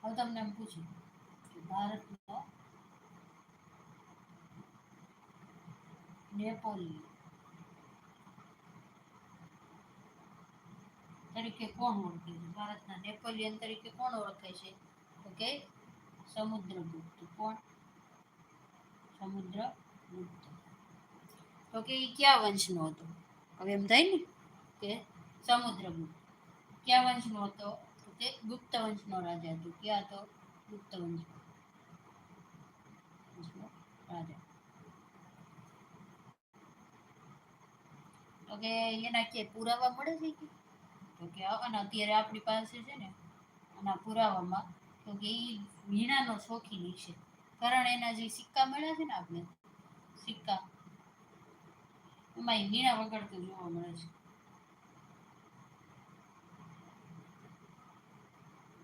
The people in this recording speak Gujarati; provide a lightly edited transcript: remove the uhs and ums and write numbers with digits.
હવે તમને એમ પૂછું કે ભારતનો નેપોલિયન તરીકે કોણ ઓળખે છે? ભારતના નેપોલિયન તરીકે કોણ ઓળખે છે? તો કે સમુદ્રગુપ્ત. કોણ? સમુદ્રગુપ્ત. તો કે એ કયા વંશનો હતો? હવે એમ થાય ને કે સમુદ્રગુપ્ત કયા વંશનો હતો? તો કે ગુપ્ત વંશનો રાજા હતો. ક્યાં હતો? ગુપ્ત વંશનો રાજા. તો કે એના કે પુરાવા મળે છે કે? તો કે અને અત્યારે આપણી પાસે છે ને આના પુરાવામાં તો કે એ વીણાનો શોખીન છે. કારણ એના જે સિક્કા મળ્યા છે ને આપણે સિક્કા એમાં એ વીણા વગાડતો જોવા મળે છે.